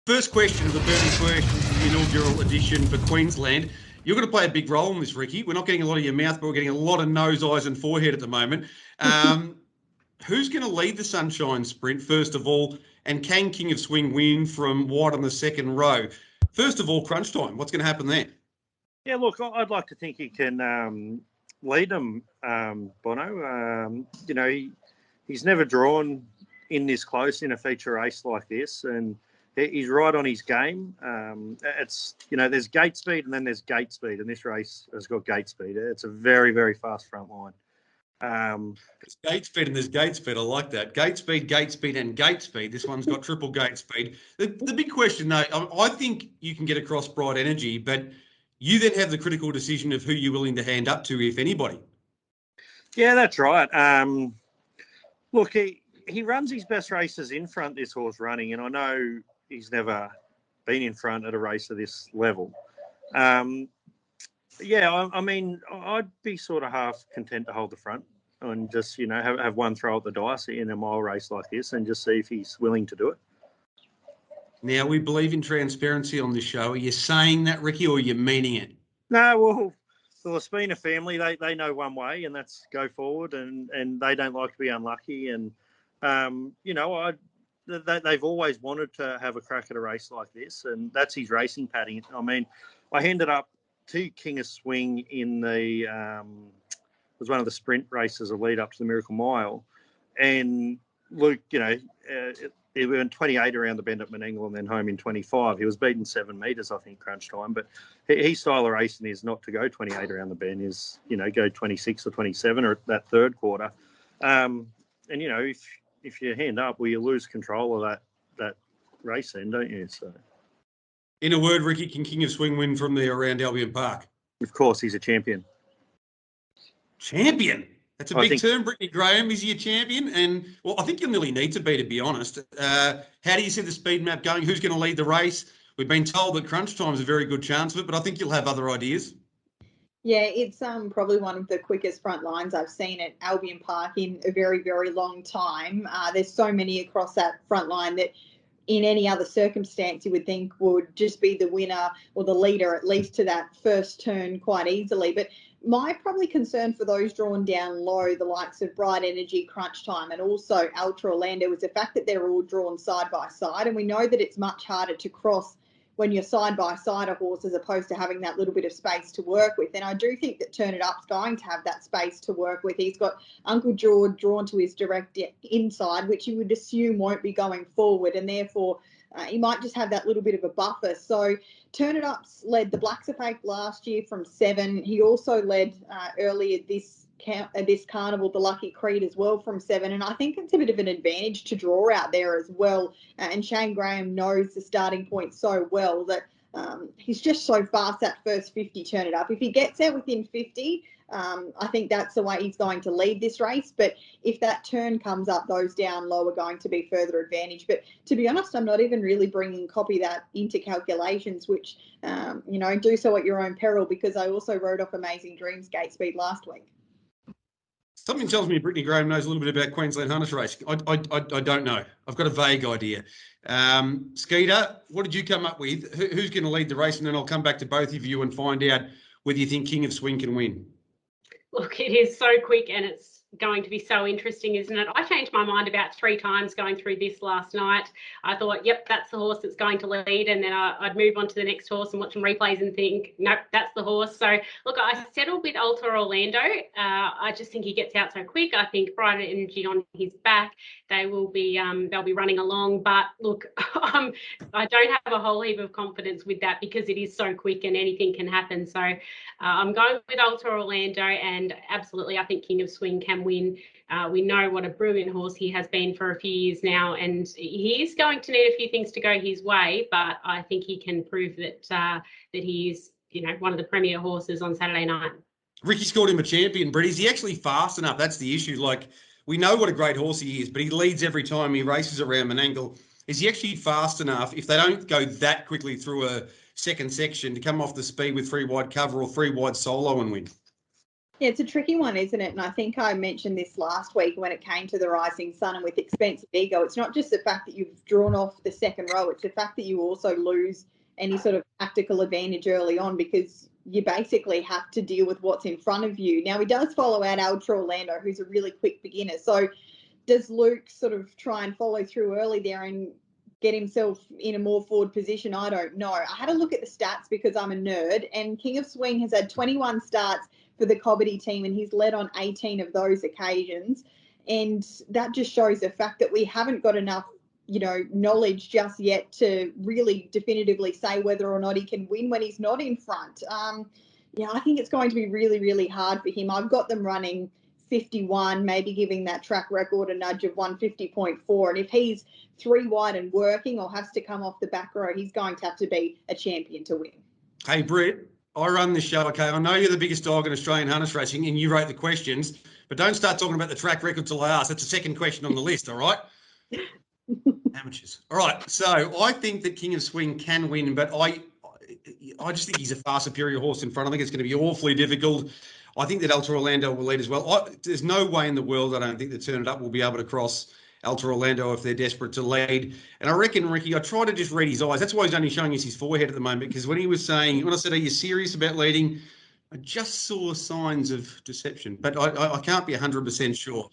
First question of the Burning Questions, the inaugural edition for Queensland. You're going to play a big role in this, Ricky. We're not getting a lot of your mouth, but we're getting a lot of nose, eyes and forehead at the moment. Who's going to lead the Sunshine Sprint, first of all, and can King of Swing win from wide on the second row? First of all, crunch time. What's going to happen there? Yeah, look, I'd like to think he can lead them, Bono. He's never drawn in this close in a feature race like this, and he's right on his game. There's gate speed and then there's gate speed, and this race has got gate speed. It's a very, very fast front line. There's gate speed and there's gate speed. I like that. Gate speed, and gate speed. This one's got triple gate speed. The big question, though, I think you can get across Bright Energy, but you then have the critical decision of who you're willing to hand up to, if anybody. Yeah, that's right. Look, he runs his best races in front, this horse running, and I know he's never been in front at a race of this level. I'd be sort of half content to hold the front and just, have one throw at the dice in a mile race like this and just see if he's willing to do it. Now, we believe in transparency on this show. Are you saying that, Ricky, or are you meaning it? No, well, it's been a family. They know one way, and that's go forward, and they don't like to be unlucky. And, they've always wanted to have a crack at a race like this, and that's his racing pattern. I mean, I handed up to King of Swing in the was one of the sprint races, a lead up to the Miracle Mile, and Luke, he went 28 around the bend at Menangle and then home in 25. He was beaten 7 metres, I think, crunch time. But his style of racing is not to go 28 around the bend, is, go 26 or 27 or that third quarter. If you hand up, well, you lose control of that race then, don't you? So, in a word, Ricky, can King of Swing win from there around Albion Park? Of course, he's a champion. Champion? That's a big term, Brittany Graham. Is he a champion? And, well, I think you'll nearly need to be honest. How do you see the speed map going? Who's going to lead the race? We've been told that crunch time's a very good chance of it, but I think you'll have other ideas. Yeah, it's probably one of the quickest front lines I've seen at Albion Park in a very, very long time. There's so many across that front line that in any other circumstance you would think would just be the winner or the leader, at least to that first turn quite easily. But my probably concern for those drawn down low, the likes of Bright Energy, Crunch Time, and also Ultra Orlando, is the fact that they're all drawn side by side. And we know that it's much harder to cross when you're side by side a horse as opposed to having that little bit of space to work with. And I do think that Turn It Up's going to have that space to work with. He's got Uncle George drawn to his direct inside, which you would assume won't be going forward, and therefore he might just have that little bit of a buffer. So Turn It Up's led the Blacks of Fake last year from 7. He also led earlier this carnival, the Lucky Creed, as well from 7, and I think it's a bit of an advantage to draw out there as well. And Shane Graham knows the starting point so well that he's just so fast that first 50 Turn It Up. If he gets out within 50, I think that's the way he's going to lead this race. But if that turn comes up, those down low are going to be further advantage. But to be honest, I'm not even really bringing copy that into calculations, which, do so at your own peril, because I also wrote off Amazing Dreams gate speed last week. Something tells me Brittany Graham knows a little bit about Queensland harness racing. I don't know. I've got a vague idea. Skeeter, what did you come up with? Who's going to lead the race? And then I'll come back to both of you and find out whether you think King of Swing can win. Look, it is so quick and it's going to be so interesting, isn't it? I changed my mind about 3 times going through this last night. I thought, yep, that's the horse that's going to lead, and then I'd move on to the next horse and watch some replays and think, nope, that's the horse. So, look, I settled with Ultra Orlando. I just think he gets out so quick. I think Bright Energy on his back, they'll be running along. But look, I don't have a whole heap of confidence with that because it is so quick and anything can happen. So I'm going with Ultra Orlando, and absolutely, I think King of Swing can win. We know what a brilliant horse he has been for a few years now, and he's going to need a few things to go his way, but I think he can prove that he is, one of the premier horses on Saturday night. Ricky's called him a champion, Brett. Is he actually fast enough? That's the issue. Like, we know what a great horse he is, but he leads every time he races around Menangle. Is he actually fast enough, if they don't go that quickly through a second section, to come off the speed with 3 wide cover or 3 wide solo and win? Yeah, it's a tricky one, isn't it? And I think I mentioned this last week when it came to the Rising Sun and with Expensive Ego. It's not just the fact that you've drawn off the second row, it's the fact that you also lose any sort of tactical advantage early on because you basically have to deal with what's in front of you. Now, he does follow out Ultra Orlando, who's a really quick beginner. So does Luke sort of try and follow through early there and get himself in a more forward position? I don't know. I had a look at the stats because I'm a nerd, and King of Swing has had 21 starts for the Cobbity team, and he's led on 18 of those occasions. And that just shows the fact that we haven't got enough, knowledge just yet to really definitively say whether or not he can win when he's not in front. I think it's going to be really, really hard for him. I've got them running 51, maybe giving that track record a nudge of 150.4. And if he's 3 wide and working or has to come off the back row, he's going to have to be a champion to win. Hey, Britt, I run this show, okay? I know you're the biggest dog in Australian harness racing and you wrote the questions, but don't start talking about the track record till I ask. That's the second question on the list, all right? Amateurs. All right, so I think that King of Swing can win, but I just think he's a far superior horse in front. I think it's going to be awfully difficult. I think that Ultra Orlando will lead as well. There's no way in the world, I don't think, that Turn It Up will be able to cross Ultra Orlando if they're desperate to lead. And I reckon, Ricky, I try to just read his eyes. That's why he's only showing us his forehead at the moment, because when I said, are you serious about leading? I just saw signs of deception, but I can't be 100% sure.